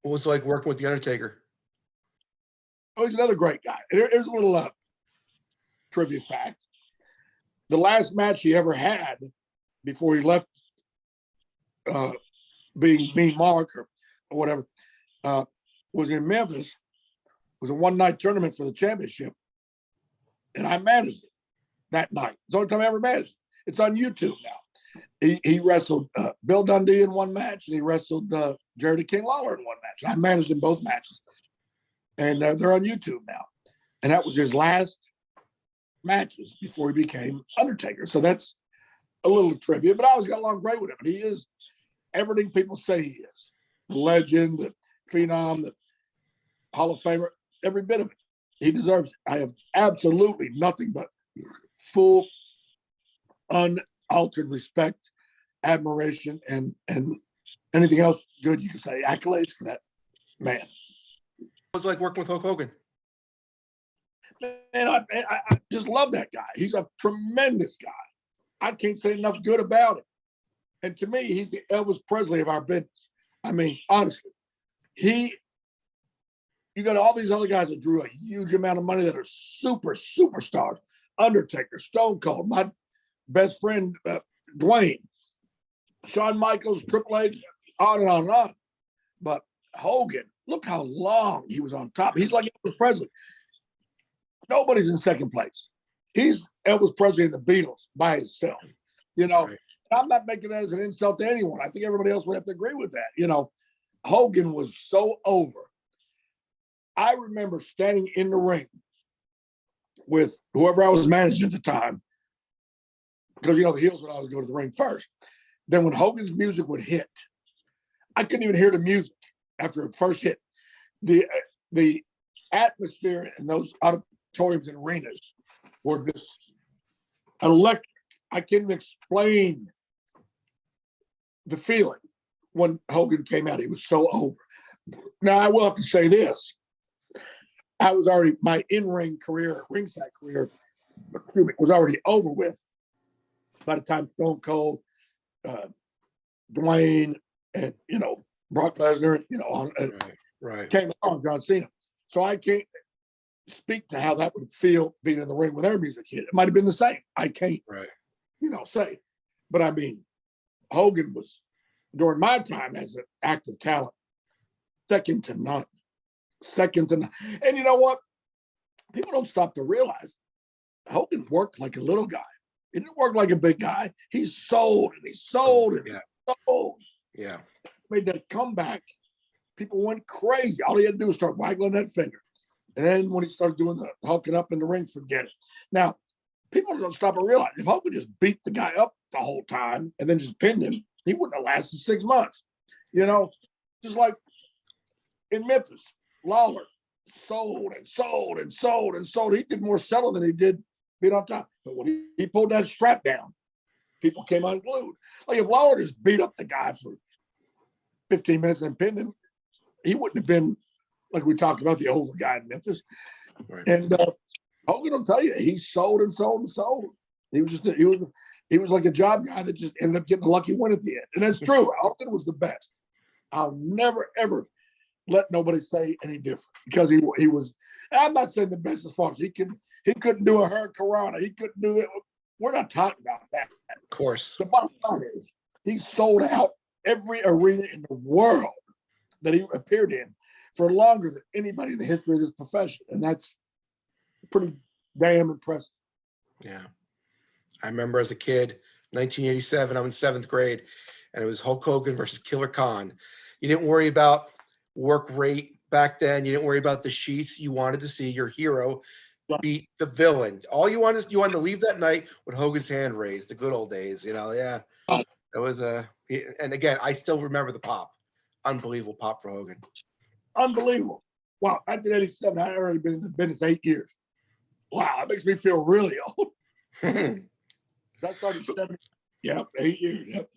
What was it like working with the Undertaker? Oh, he's another great guy. Here's a little trivia fact. The last match he ever had before he left being Mean Mark or whatever was in Memphis. It was a one-night tournament for the championship, and I managed it that night. It's the only time I ever managed it. It's on YouTube now. He wrestled Bill Dundee in one match, and he wrestled Jerry King Lawler in one match. And I managed in both matches, and they're on YouTube now. And that was his last matches before he became Undertaker. So that's a little trivia, but I always got along great with him. And he is everything people say he is. The legend, the phenom, the Hall of Famer, every bit of it. He deserves it. I have absolutely nothing but full, unaltered respect, admiration, and anything else good you can say. Accolades for that man. What was it like working with Hulk Hogan? Man, I just love that guy. He's a tremendous guy. I can't say enough good about him. And to me, he's the Elvis Presley of our business. I mean, honestly, you got all these other guys that drew a huge amount of money that are superstars. Undertaker, Stone Cold, my best friend, Dwayne, Shawn Michaels, Triple H, on and on and on. But Hogan, look how long he was on top. He's like Elvis Presley. Nobody's in second place. He's Elvis Presley and the Beatles by himself. Right. I'm not making that as an insult to anyone. I think everybody else would have to agree with that. Hogan was so over. I remember standing in the ring with whoever I was managing at the time, because the heels would always go to the ring first. Then when Hogan's music would hit, I couldn't even hear the music after it first hit. The atmosphere in those auditoriums and arenas were just electric. I can't even explain the feeling when Hogan came out. He was so over. Now, I will have to say this. I was already, my in-ring career, ringside career, was already over with by the time Stone Cold, Dwayne, and, Brock Lesnar, came along, John Cena. So I can't speak to how that would feel being in the ring when their music hit. It might have been the same. I can't, say. But I mean, Hogan was, during my time as an active talent, second to none. And you know what? People don't stop to realize Hogan worked like a little guy. He didn't work like a big guy. He sold and he sold and sold. Yeah. Made that comeback. People went crazy. All he had to do was start waggling that finger. And then when he started doing the hulking up in the ring, forget it. Now, people don't stop and realize if Hogan just beat the guy up the whole time and then just pinned him, he wouldn't have lasted 6 months. Just like in Memphis, Lawler sold and sold and sold and sold. He did more selling than he did being on top. But when he pulled that strap down, people came unglued. Like if Lawler just beat up the guy for 15 minutes and pinned him, he wouldn't have been, like we talked about, the over guy in Memphis. Right. And Hogan will tell you, he sold and sold and sold. He was like a job guy that just ended up getting a lucky win at the end. And that's true. Hogan was the best. I'll never, ever let nobody say any different because he was, I'm not saying the best as far as he couldn't do a hurricanrana. He couldn't do that. We're not talking about that. Of course. The bottom line is he sold out every arena in the world that he appeared in for longer than anybody in the history of this profession. And that's pretty damn impressive. Yeah. I remember as a kid, 1987, I'm in 7th grade, and it was Hulk Hogan versus Killer Khan. You didn't worry about work rate back then. You didn't worry about the sheets. You wanted to see your hero beat the villain. All you wanted to leave that night with Hogan's hand raised, the good old days, yeah. It was and again, I still remember the pop. Unbelievable pop for Hogan. Unbelievable. Wow, 1987, I'd already been in the business 8 years. Wow, that makes me feel really old. That started 7, 8 years. Yep.